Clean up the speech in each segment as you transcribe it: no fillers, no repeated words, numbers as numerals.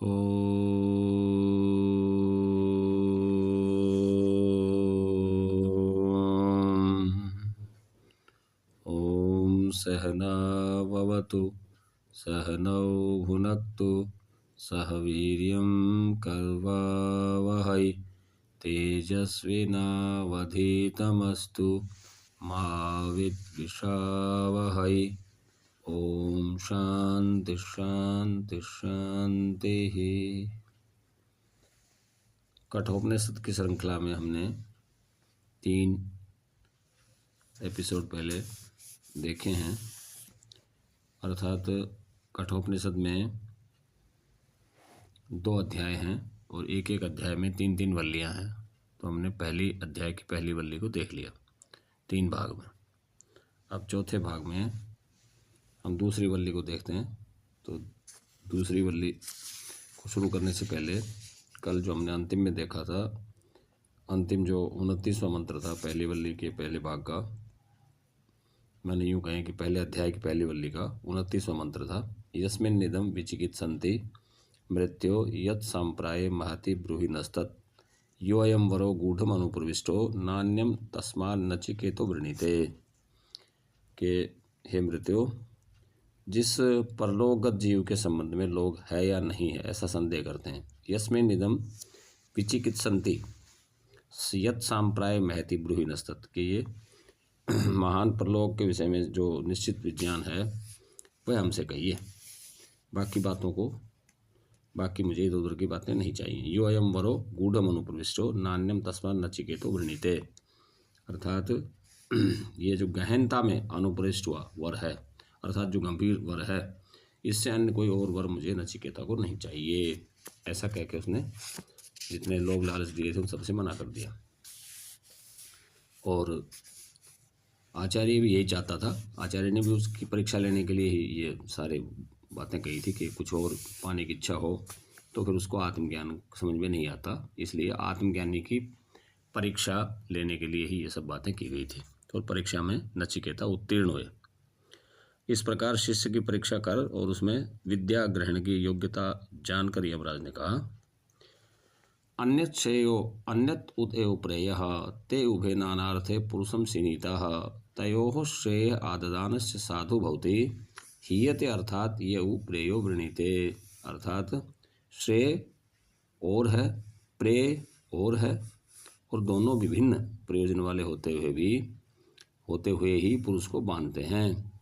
ॐ सहना भवतु सहनौ भुनक्तु सह वीर्यं कर्वावहै तेजस्विनावधीतमस्तु मा विद्विषावहै। ओम शांति शांति शांति। कठोपनिषद की श्रृंखला में हमने 3 एपिसोड पहले देखे हैं, अर्थात कठोपनिषद में 2 अध्याय हैं और एक एक अध्याय में 3-3 वल्लियाँ हैं। तो हमने पहली अध्याय की पहली वल्ली को देख लिया 3 भाग में। अब चौथे भाग में हम दूसरी वल्ली को देखते हैं। तो दूसरी वल्ली को शुरू करने से पहले कल जो हमने अंतिम में देखा था, अंतिम जो 29वां मंत्र था पहली वल्ली के पहले भाग का, मैंने यूँ कहें कि पहले अध्याय की पहली वल्ली का 29वां मंत्र था। यस्मिन् निदं विचिकित्सन्ति मृत्यो यत् सांप्राये महति ब्रूहि नस्तत् योऽयं वरो गूढ़म् अनुप्रविष्टो नान्यं तस्मान् नचिकेतो वृणीते। के हे मृत्यो, जिस परलोकगत जीव के संबंध में लोग है या नहीं है ऐसा संदेह करते हैं, यस्मिन् निदं विचिकित्सन्ति यत् सांप्राय महति ब्रूहि नस्तत्, कि ये महान परलोक के विषय में जो निश्चित विज्ञान है वह हमसे कहिए, बाकी बातों को, बाकी मुझे इधर उधर की बातें नहीं चाहिए। यो अयम वरो गूढ़म अनुप्रविष्टो नान्यम तस्मात् नचिकेतो वृणीते, अर्थात ये जो गहनता में अनुप्रविष्ट हुआ वर है, अर्थात जो गंभीर वर है, इससे अन्य कोई और वर मुझे नचिकेता को नहीं चाहिए। ऐसा कह के उसने जितने लोग लालच दिए थे उन सबसे मना कर दिया। और आचार्य भी यही चाहता था, आचार्य ने भी उसकी परीक्षा लेने के लिए ही ये सारे बातें कही थी कि कुछ और पाने की इच्छा हो तो फिर उसको आत्मज्ञान समझ में नहीं आता, इसलिए आत्मज्ञानी की परीक्षा लेने के लिए ही ये सब बातें की गई थी। तो परीक्षा में नचिकेता उत्तीर्ण हुए। इस प्रकार शिष्य की परीक्षा कर और उसमें विद्या ग्रहण की योग्यता जानकर यमराज ने कहा, अन्यत् श्रेयो अन्यत् उत एव प्रेयः ते उभे नानार्थे पुरुषं सिनीतः तयोः श्रेय आददानस्य साधु भवति हीयते, अर्थात ये प्रेयो वृणीते। अर्थात श्रेय और है, प्रेय और है, और दोनों विभिन्न प्रयोजन वाले होते हुए ही पुरुष को बांधते हैं।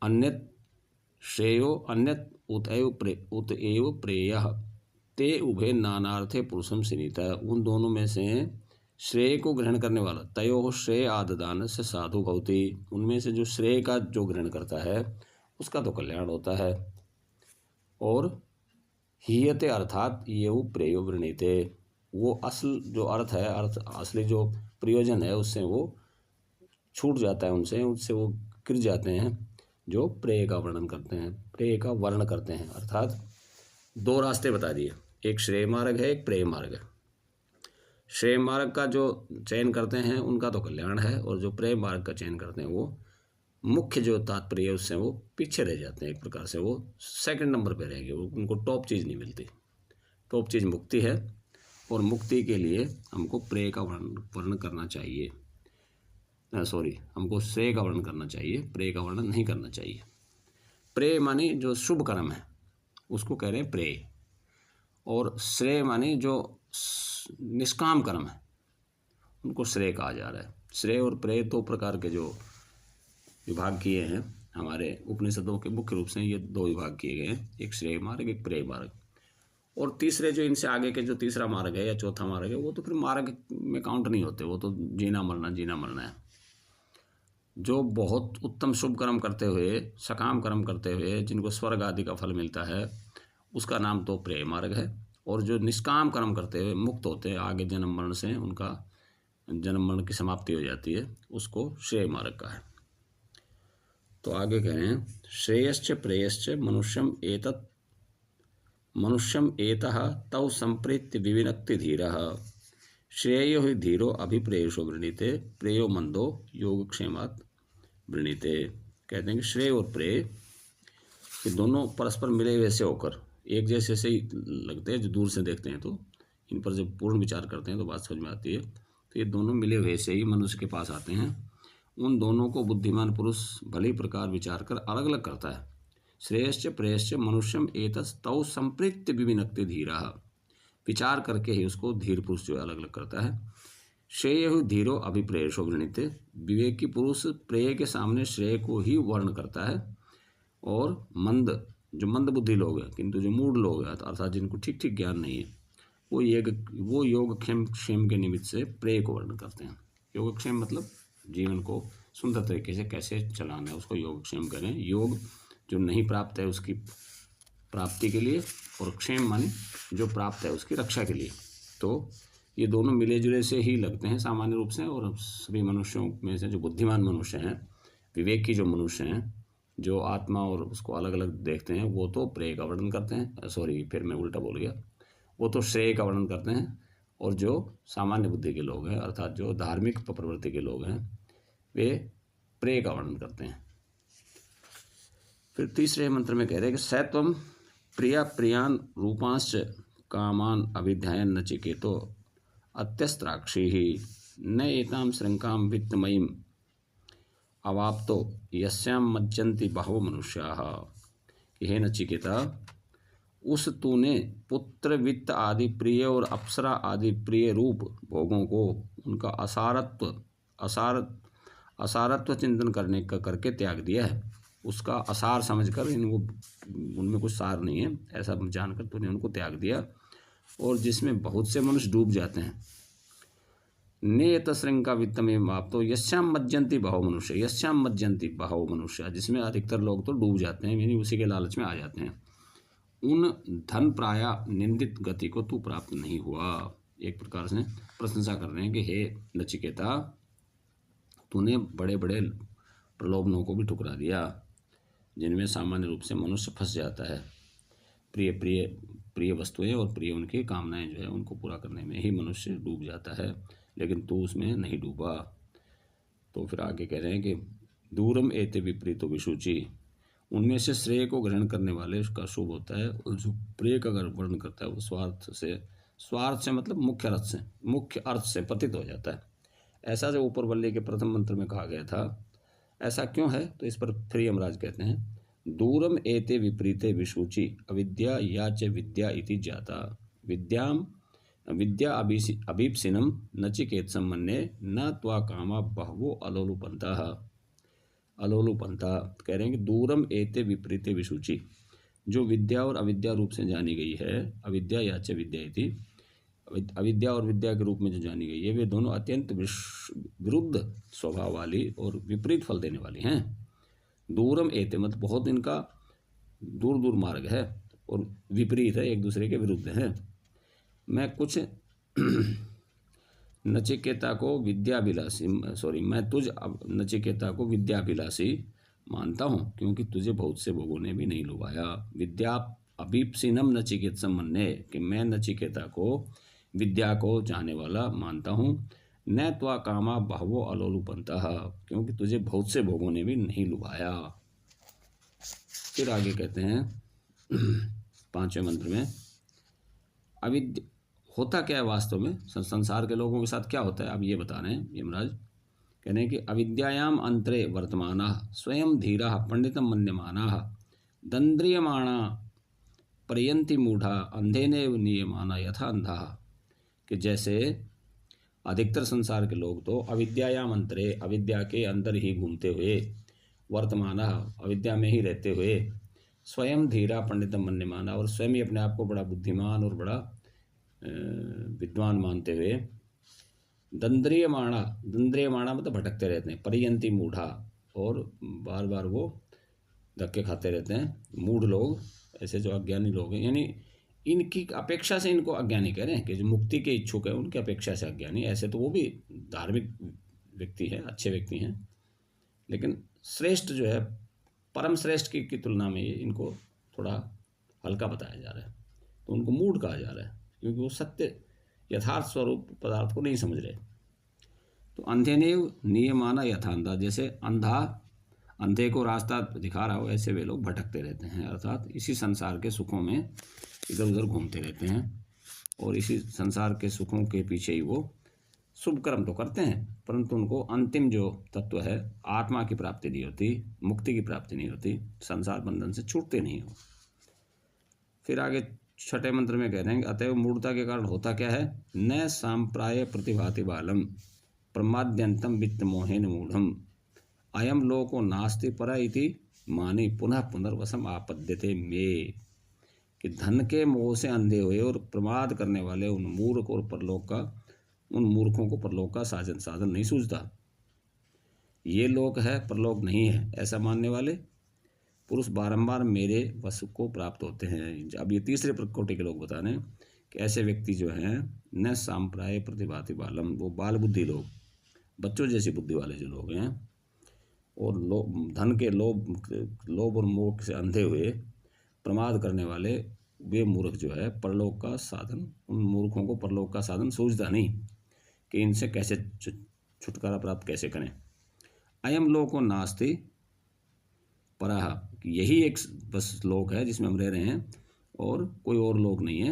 अन्यत् श्रेयो अन्यत् उत एव प्रेयः ते उभे नानार्थे पुरुषम सिनीता, उन दोनों में से श्रेय को ग्रहण करने वाला, तयो श्रेय आददान से साधु भवति, उनमें से जो श्रेय का जो ग्रहण करता है उसका तो कल्याण होता है। और हीयते, अर्थात ये प्रेयो वृणीते, वो असल जो अर्थ है, अर्थ असली जो प्रयोजन है उससे वो छूट जाता है, उससे वो गिर जाते हैं जो प्रेय का वर्णन करते हैं, प्रेय का वर्ण करते हैं। अर्थात 2 रास्ते बता दिए, एक श्रेय मार्ग है, एक प्रेय मार्ग है। श्रेय मार्ग का जो चयन करते हैं उनका तो कल्याण है, और जो प्रेय मार्ग का चयन करते हैं वो मुख्य जो तात्पर्य है उससे वो पीछे रह जाते हैं, एक प्रकार से वो सेकंड नंबर पे रहेंगे, वो उनको टॉप चीज़ नहीं मिलती। टॉप चीज़ मुक्ति है, और मुक्ति के लिए हमको प्रेय का वर्णन करना चाहिए, हमको श्रेय का वर्णन करना चाहिए, प्रेय का वर्णन नहीं करना चाहिए। प्रेय माने जो शुभ कर्म है उसको कह रहे हैं प्रेय, और श्रेय माने जो निष्काम कर्म है उनको श्रेय कहा जा रहा है। श्रेय और प्रेय 2 प्रकार के जो विभाग किए हैं हमारे उपनिषदों के, मुख्य रूप से ये 2 विभाग किए गए हैं, एक श्रेय मार्ग, एक प्रेय मार्ग। और तीसरे जो इनसे आगे के जो तीसरा मार्ग है या चौथा मार्ग है वो तो फिर मार्ग में काउंट नहीं होते, वो तो जीना मरना है। जो बहुत उत्तम शुभ कर्म करते हुए, सकाम कर्म करते हुए जिनको स्वर्ग आदि का फल मिलता है उसका नाम तो प्रेय मार्ग है, और जो निष्काम कर्म करते हुए मुक्त होते हैं आगे जन्म मरण से, उनका जन्म मरण की समाप्ति हो जाती है, उसको श्रेय मार्ग का है। तो आगे कह रहे हैं, श्रेयश्च प्रेयश्च मनुष्यम एतः तौ संप्रीत्य विविनक्ति धीरः श्रेयो हि धीरो अभिप्रेयसो वृणीते प्रेयो मंदो योगक्षेमात् वृणीते। कहते हैं कि श्रेय और प्रेय ये दोनों परस्पर मिले हुए से होकर एक जैसे से ही लगते हैं, जो दूर से देखते हैं तो इन पर जब पूर्ण विचार करते हैं तो बात समझ में आती है। तो ये दोनों मिले हुए से ही मनुष्य के पास आते हैं। उन दोनों को बुद्धिमान पुरुष भली प्रकार विचार कर अलग अलग करता है। श्रेयश्च प्रेयश्च मनुष्यम एतस्तौ संप्रीत्य विविनक्ति धीरा, विचार करके ही उसको धीर पुरुष जो है अलग अलग करता है। श्रेय धीरो अभिप्रेयशो वृणीते, विवेकी पुरुष प्रेय के सामने श्रेय को ही वर्ण करता है। और जो मंद बुद्धि लोग हैं, किंतु जो मूढ़ लोग हैं अर्थात जिनको ठीक ठीक ज्ञान नहीं है, वो योगक्षेम क्षेम के निमित्त से प्रेय को वर्ण करते हैं। योगक्षेम मतलब जीवन को सुंदर तरीके से कैसे चलाना है, उसको योगक्षेम करें। योग जो नहीं प्राप्त है उसकी प्राप्ति के लिए, और क्षेम माने जो प्राप्त है उसकी रक्षा के लिए। तो ये दोनों मिले जुले से ही लगते हैं सामान्य रूप से। और सभी मनुष्यों में से जो बुद्धिमान मनुष्य हैं, विवेक की जो मनुष्य हैं, जो आत्मा और उसको अलग अलग देखते हैं, वो तो प्रेय का वर्णन करते हैं, फिर मैं उल्टा बोल गया, वो तो श्रेय का वर्णन करते हैं। और जो सामान्य बुद्धि के लोग हैं अर्थात जो धार्मिक प्रवृत्ति के लोग हैं, वे प्रेय का वर्णन करते हैं। फिर तीसरे मंत्र में कह रहे हैं कि सत्वम प्रिया प्रियान रूपांश्च कामान अभिध्यायन नचिकेतो अत्यस्त्राक्षी ही न एताम श्रृंकाम वित्तमयीम अवाप्तो यस्याम मज्जन्ति बहवो मनुष्याः। हे नचिकेता, उस तूने पुत्र वित्त आदि प्रिय और अप्सरा आदि प्रिय रूप भोगों को उनका असारत्व चिंतन करके त्याग दिया है। उसका असार समझकर इनको, उनमें कुछ सार नहीं है ऐसा जानकर तूने उनको त्याग दिया। और जिसमें बहुत से मनुष्य डूब जाते हैं। नेत श्रृंका वित्तमेव आप तो यश्याम मज्जन्ति बहवो मनुष्य, जिसमें अधिकतर लोग तो डूब जाते हैं, यानी उसी के लालच में आ जाते हैं। उन धन प्राया निंदित गति को तू प्राप्त नहीं हुआ। एक प्रकार से प्रशंसा कर रहे हैं कि हे नचिकेता, तूने बड़े बड़े प्रलोभनों को भी ठुकरा दिया, जिनमें सामान्य रूप से मनुष्य फंस जाता है। प्रिय वस्तुएं और प्रिय उनकी कामनाएं जो है उनको पूरा करने में ही मनुष्य डूब जाता है, लेकिन तू उसमें नहीं डूबा। तो फिर आगे कह रहे हैं कि दूरम एते विपरीतो विशुचि, उनमें से श्रेय को ग्रहण करने वाले उसका शुभ होता है, और जो प्रेय का वर्णन करता है वो स्वार्थ से मतलब मुख्य अर्थ से पतित हो जाता है। ऐसा जो ऊपर वल्ली के प्रथम मंत्र में कहा गया था, ऐसा क्यों है? तो इस पर फिर यमराज कहते हैं दूरम एते विपरीते विशुचि अविद्या या च विद्या इति जाता, विद्या अभीप्सिनम नचिकेत सम्मन्ये न त्वा कामा बहवो अलोलुपंथा। कह रहे हैं कि दूरम एते विपरीते विशुचि, जो विद्या और अविद्या रूप से जानी गई है, अविद्या या च विद्या इति, अविद्या और विद्या के रूप में जो जानी गई है, वे दोनों अत्यंत विरुद्ध स्वभाव वाली और विपरीत फल देने वाली हैं। दूरम एते मतलब बहुत इनका दूर दूर मार्ग है और विपरीत है, एक दूसरे के विरुद्ध है। मैं कुछ नचिकेता को नचिकेता को विद्याभिलाषी मानता हूँ, क्योंकि तुझे बहुत से भोगों ने भी नहीं लुभाया। विद्या अभीप्सिनम नचिकेत सम्मन्ये, कि मैं नचिकेता को विद्या को चाहने वाला मानता हूँ। न त्वा कामा बहवो अलोलुपंतः, क्योंकि तुझे बहुत से भोगों ने भी नहीं लुभाया। फिर आगे कहते हैं 5वें मंत्र में, अविद्या होता क्या है वास्तव में, संसार के लोगों के साथ क्या होता है, अब ये बता रहे हैं यमराज। कह रहे हैं कि अविद्यायाम अंतरे वर्तमानः स्वयं धीरः पंडितम मन्यमानाः दंद्रियमाणा पर्यन्ति मूढ़ा अंधेनेव नियमाना यथा अंधा। कि जैसे अधिकतर संसार के लोग तो अविद्यायाम अंतरे, अविद्या के अंदर ही घूमते हुए, वर्तमानः अविद्या में ही रहते हुए, स्वयं धीरा पंडितम मन्यमाना, और स्वयं ही अपने आप को बड़ा बुद्धिमान और बड़ा विद्वान मानते हुए, दंद्रियमाणा मतलब भटकते रहते हैं, पर्यन्ति मूढ़ा, और बार बार वो धक्के खाते रहते हैं। मूढ़ लोग, ऐसे जो अज्ञानी लोग हैं, यानी इनकी अपेक्षा से इनको अज्ञानी कह रहे हैं, कि जो मुक्ति के इच्छुक है उनकी अपेक्षा से अज्ञानी। ऐसे तो वो भी धार्मिक व्यक्ति हैं, अच्छे व्यक्ति हैं, लेकिन श्रेष्ठ जो है, परम श्रेष्ठ की तुलना में इनको थोड़ा हल्का बताया जा रहा है, तो उनको मूढ़ कहा जा रहा है, क्योंकि वो सत्य यथार्थ स्वरूप पदार्थ को नहीं समझ रहे। तो अंधेनेव नियमाना यथांधा, जैसे अंधा अंधे को रास्ता दिखा रहा हो ऐसे वे लोग भटकते रहते हैं, अर्थात इसी संसार के सुखों में इधर उधर घूमते रहते हैं और इसी संसार के सुखों के पीछे ही वो शुभ कर्म तो करते हैं, परंतु उनको अंतिम जो तत्व है आत्मा की प्राप्ति नहीं होती, मुक्ति की प्राप्ति नहीं होती, संसार बंधन से छूटते नहीं हो। फिर आगे छठे मंत्र में कह रहे हैं अतएव मूढ़ता के कारण होता क्या है, न सांप्राय प्रतिभाति बालम प्रमाद्यंतम वित्त मोहेन मूढ़म अयम लोको नास्ति परा इति माने पुनः पुनर्वसम आपद्यते में, कि धन के मोह से अंधे हुए और प्रमाद करने वाले उन मूर्ख और उन मूर्खों को परलोक का साधन नहीं सूझता। ये लोक है, परलोक नहीं है, ऐसा मानने वाले पुरुष बारंबार मेरे वश को प्राप्त होते हैं। अब ये तीसरे कोटि के लोग बता रहे हैं कि ऐसे व्यक्ति जो हैं न सांप्राय प्रतिभाति बालम, वो बाल बुद्धि लोग, बच्चों जैसी बुद्धि वाले जो लोग हैं और धन के लोभ और मोह से अंधे हुए प्रमाद करने वाले वे मूर्ख जो है परलोक का साधन, उन मूर्खों को परलोक का साधन सूझता नहीं कि इनसे कैसे छुटकारा प्राप्त कैसे करें। अयम लोको नास्ति पराह, यही एक बस लोक है जिसमें हम रह रहे हैं और कोई और लोक नहीं है।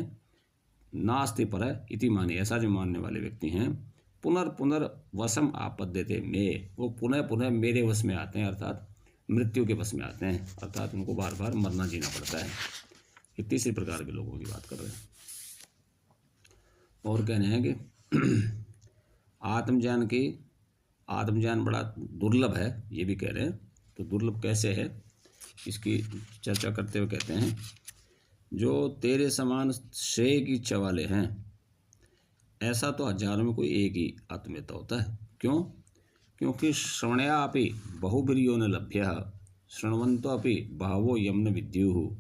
नास्ति परह इति माने, ऐसा जो मानने वाले व्यक्ति हैं पुनर्वसम आपद्यते में, वो पुनः पुनः मेरे वश में आते हैं, अर्थात मृत्यु के वश में आते हैं, अर्थात उनको बार बार मरना जीना पड़ता है। ये तीसरे प्रकार के लोगों की बात कर रहे हैं। और कहने हैं कि आत्मज्ञान बड़ा दुर्लभ है, ये भी कह रहे हैं। तो दुर्लभ कैसे है इसकी चर्चा करते हुए कहते हैं जो तेरे समान श्रेय की इच्छा वाले हैं ऐसा तो हजारों में कोई एक ही आत्मवेत्ता होता है। क्यों? क्योंकि श्रवणया अपि बहुभिर्यो न लभ्य शृण्वन्तो अपि बहवो यम्न विद्युः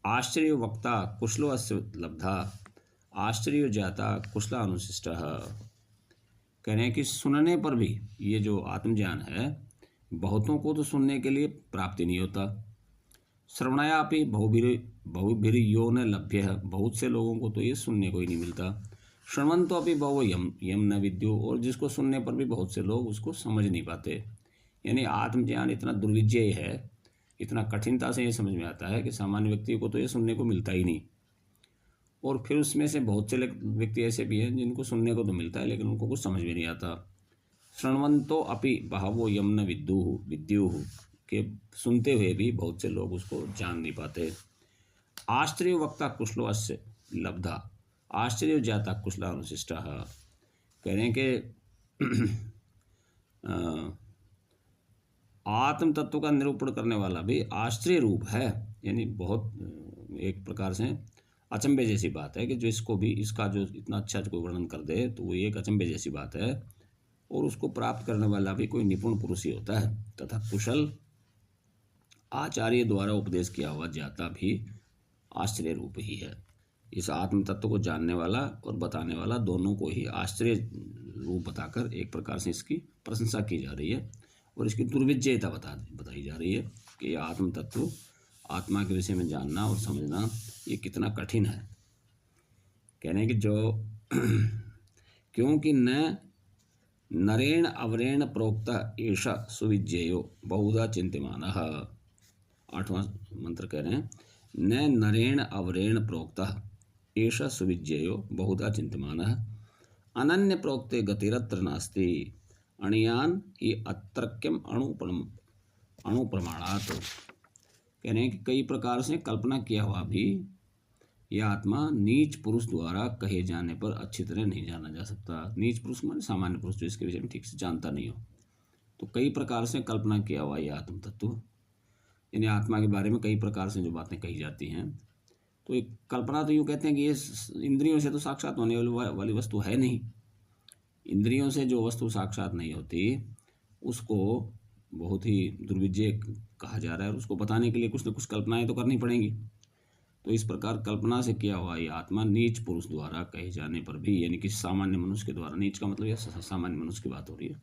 आश्चर्य वक्ता कुशलो अस्य लब्धा आश्चर्य जाता कुशला अनुशिष्टः। कह रहे हैं कि सुनने पर भी ये जो आत्मज्ञान है बहुतों को तो सुनने के लिए प्राप्ति नहीं होता। श्रवणया अपि बहुभिर्यो न लभ्य, बहुत से लोगों को तो ये सुनने को ही नहीं मिलता। श्रवन्तो अपि बहवो यम न विद्युः, और जिसको सुनने पर भी बहुत से लोग उसको समझ नहीं पाते। यानी आत्मज्ञान इतना दुर्विजय है, इतना कठिनता से ये समझ में आता है कि सामान्य व्यक्ति को तो ये सुनने को मिलता ही नहीं। और फिर उसमें से बहुत से व्यक्ति ऐसे भी हैं जिनको सुनने को तो मिलता है लेकिन उनको कुछ समझ में नहीं आता। शृण्वन्तो अपि बहवो यम न विद्युः, के सुनते हुए भी बहुत से लोग उसको जान नहीं पाते। आश्चर्य वक्ता कुशलो अस्य लब्धा आश्चर्य जाता कुशला अनुशिष्टा। कह रहे हैं कि आत्म तत्व का निरूपण करने वाला भी आश्चर्य रूप है, यानी बहुत एक प्रकार से अचंभे जैसी बात है कि जो इसको भी इसका जो इतना अच्छा कोई वर्णन कर दे तो वो एक अचंभे जैसी बात है। और उसको प्राप्त करने वाला भी कोई निपुण पुरुष ही होता है तथा कुशल आचार्य द्वारा उपदेश किया हुआ जाता भी आश्चर्य रूप ही है। इस आत्म तत्व को जानने वाला और बताने वाला दोनों को ही आश्चर्य रूप बताकर एक प्रकार से इसकी प्रशंसा की जा रही है और इसकी दुर्विजयता बताई जा रही है कि यह आत्म तत्व आत्मा के विषय में जानना और समझना ये कितना कठिन है। कहने हैं कि जो क्योंकि न नरेण अवरेण प्रोक्त एषा सुविज्ञेयो बहुधा चिंत्यमानः। 8वां मंत्र कह रहे हैं न नरेण अवरेण प्रोक्त एषा सुविज्ञेयो बहुधा चिंत्यमानः अनन्य प्रोक्ते गतिरत्र नास्ति अणियान ही अत्रक्यम अणुप्रमाणात्। कह रहे हैं कि कई प्रकार से कल्पना किया हुआ भी यह आत्मा नीच पुरुष द्वारा कहे जाने पर अच्छी तरह नहीं जाना जा सकता। नीच पुरुष माने सामान्य पुरुष जो इसके विषय में ठीक से जानता नहीं हो। तो कई प्रकार से कल्पना किया हुआ यह आत्म तत्व, यानी आत्मा के बारे में कई प्रकार से जो बातें कही जाती हैं, तो एक कल्पना तो यूँ कहते हैं कि ये इंद्रियों से तो साक्षात होने वाली वस्तु है नहीं। इंद्रियों से जो वस्तु साक्षात नहीं होती उसको बहुत ही दुर्विजय कहा जा रहा है और उसको बताने के लिए कुछ न कुछ कल्पनाएं तो करनी पड़ेंगी। तो इस प्रकार कल्पना से किया हुआ ये आत्मा नीच पुरुष द्वारा कहे जाने पर भी, यानी कि सामान्य मनुष्य के द्वारा, नीच का मतलब यह सामान्य मनुष्य की बात हो रही है,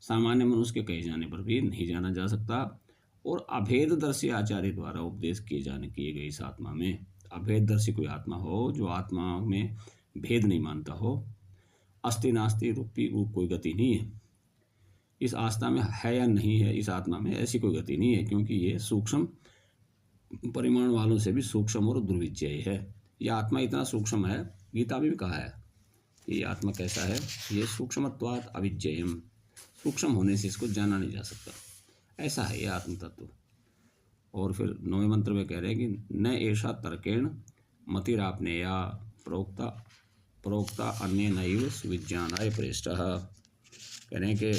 सामान्य मनुष्य के कहे जाने पर भी नहीं जाना जा सकता। और अभेददर्शी आचार्य द्वारा उपदेश किए गए इस आत्मा में, अभेददर्शी कोई आत्मा हो जो आत्मा में भेद नहीं मानता हो, अस्ति नास्ति रूपी कोई गति नहीं है, इस आस्था में है या नहीं है, इस आत्मा में ऐसी कोई गति नहीं है, क्योंकि ये सूक्ष्म परिमाण वालों से भी सूक्ष्म और दुर्विजय है। यह आत्मा इतना सूक्ष्म है, गीता में भी कहा है कि ये आत्मा कैसा है, ये सूक्ष्मत्वात् अविज्ञेयम्, सूक्ष्म होने से इसको जाना नहीं जा सकता, ऐसा है ये आत्म तत्व। और फिर 9वें मंत्र में कह रहे हैं कि न एषा तर्केण मतिरापनेया प्रोक्ता अन्य नैव सुविज्ञानाय प्रेष्टः। कह रहे हैं कि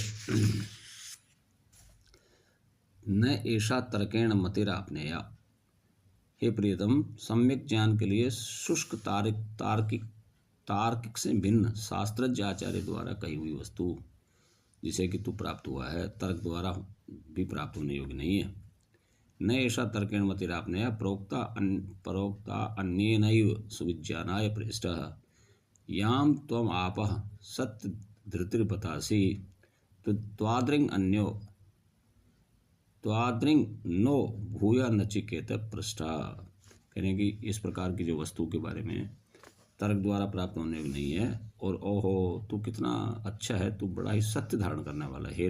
न एषा तर्केण मतिरापनेया, हे प्रियतम, सम्यक ज्ञान के लिए शुष्क तार्किक से भिन्न शास्त्रज्ञ आचार्य द्वारा कही हुई वस्तु जिसे कि तू प्राप्त हुआ है, तर्क द्वारा भी प्राप्त होने योग्य नहीं है। न ऐसा तर्केण मतिरापनेया प्रोक्ता अन्येनैव सुविज्ञानाय प्रेष्टः। याम त्वम आपः सत्य धृतिर्बतासि त्वादृङ् नो भूया नचिकेत पृष्ठा। कहने की इस प्रकार की जो वस्तु के बारे में तर्क द्वारा प्राप्त होने की नहीं है, और ओहो तू कितना अच्छा है, तू बड़ा ही सत्य धारण करने वाला है।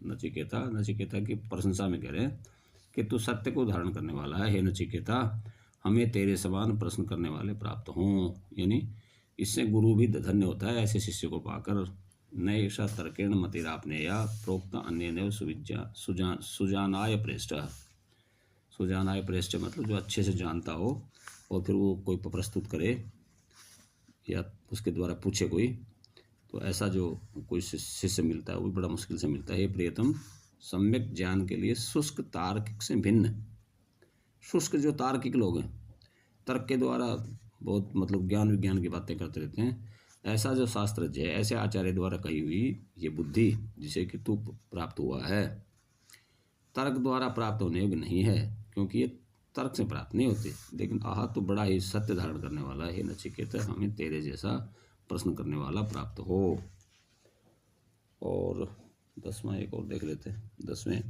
नचिकेता की प्रशंसा में कह रहे हैं कि तू सत्य को धारण करने वाला है। हे नचिकेता, हमें तेरे समान प्रश्न करने वाले प्राप्त हों, यानी इससे गुरु भी धन्य होता है ऐसे शिष्य को पाकर। न ऐसा तर्केण मतिरापनेया प्रोक्ता अन्येनैव सुजानाय प्रेष्टः। सुजानाय प्रेष्ट मतलब जो अच्छे से जानता हो और फिर वो कोई प्रस्तुत करे या उसके द्वारा पूछे कोई, तो ऐसा जो कोई शिष्य मिलता है वो बड़ा मुश्किल से मिलता है। हे प्रियतम, सम्यक ज्ञान के लिए शुष्क तार्किक से भिन्न, शुष्क जो तार्किक लोग हैं, तर्क के द्वारा बहुत मतलब ज्ञान विज्ञान की बातें करते रहते हैं, ऐसा जो शास्त्रज्ञ है, ऐसे आचार्य द्वारा कही हुई ये बुद्धि जिसे कि तू प्राप्त हुआ है, तर्क द्वारा प्राप्त होने योग्य नहीं है, क्योंकि ये तर्क से प्राप्त नहीं होते। लेकिन आह तो बड़ा ही सत्य धारण करने वाला है नचिकेता, हमें तेरे जैसा प्रश्न करने वाला प्राप्त हो। और 10वां एक और देख लेते हैं। 10वें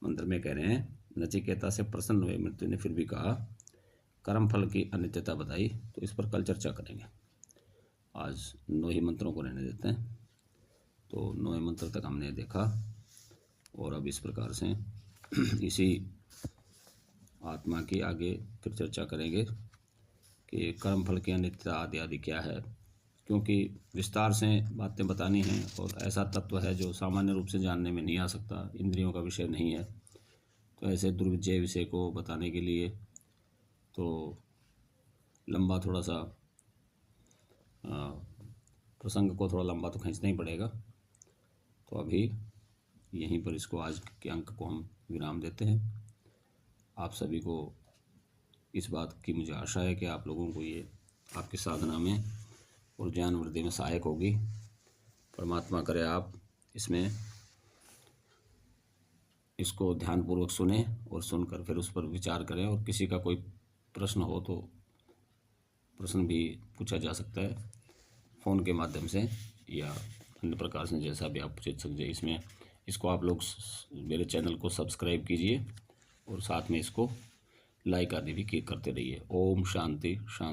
मंत्र में कह रहे हैं, नचिकेता से प्रसन्न हुए मृत्यु ने फिर भी कहा, कर्म फल की अनित्यता बताई। तो इस पर कल चर्चा करेंगे, आज 9 ही मंत्रों को रहने देते हैं। तो 9वें मंत्र तक हमने देखा, और अब इस प्रकार से इसी आत्मा की आगे फिर चर्चा करेंगे कि कर्म फल की अनित्यता आदि आदि क्या है, क्योंकि विस्तार से बातें बतानी हैं और ऐसा तत्व है जो सामान्य रूप से जानने में नहीं आ सकता, इंद्रियों का विषय नहीं है। तो ऐसे दुर्विजय विषय को बताने के लिए तो लंबा थोड़ा सा प्रसंग को थोड़ा लंबा तो खींचना ही पड़ेगा। तो अभी यहीं पर इसको आज के अंक को हम विराम देते हैं। आप सभी को इस बात की मुझे आशा है कि आप लोगों को ये आपकी साधना में और ज्ञान वृद्धि में सहायक होगी। परमात्मा करे आप इसको ध्यानपूर्वक सुने और सुनकर फिर उस पर विचार करें, और किसी का कोई प्रश्न हो तो प्रश्न भी पूछा जा सकता है फ़ोन के माध्यम से या अन्य प्रकार से, जैसा भी आप पूछ सकते। इसको आप लोग मेरे चैनल को सब्सक्राइब कीजिए और साथ में इसको लाइक आदि भी करते रहिए। ओम शांति शांति।